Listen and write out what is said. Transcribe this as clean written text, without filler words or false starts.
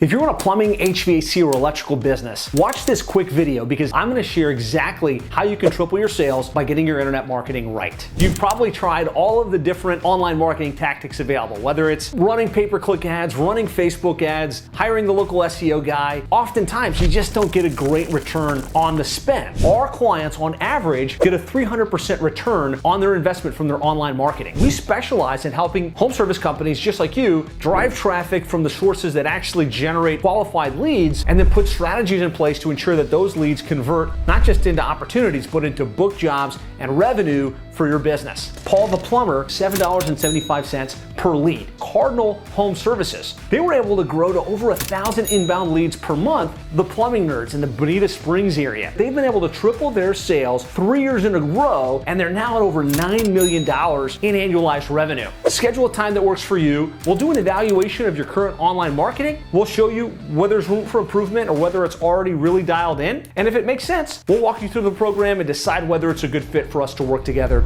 If you run a plumbing, HVAC, or electrical business, watch this quick video because I'm going to share exactly how you can triple your sales by getting your internet marketing right. You've probably tried all of the different online marketing tactics available, whether it's running pay-per-click ads, running Facebook ads, hiring the local SEO guy. Oftentimes, you just don't get a great return on the spend. Our clients, on average, get a 300% return on their investment from their online marketing. We specialize in helping home service companies just like you drive traffic from the sources that actually generate qualified leads, and then put strategies in place to ensure that those leads convert not just into opportunities, but into book jobs and revenue for your business. Paul the Plumber, $7.75 per lead. Cardinal Home Services, they were able to grow to over 1,000 inbound leads per month. The Plumbing Nerds in the Bonita Springs area, they've been able to triple their sales 3 years in a row, and they're now at over $9 million in annualized revenue. Schedule a time that works for you. We'll do an evaluation of your current online marketing. We'll show you whether there's room for improvement or whether it's already really dialed in. And if it makes sense, we'll walk you through the program and decide whether it's a good fit for us to work together.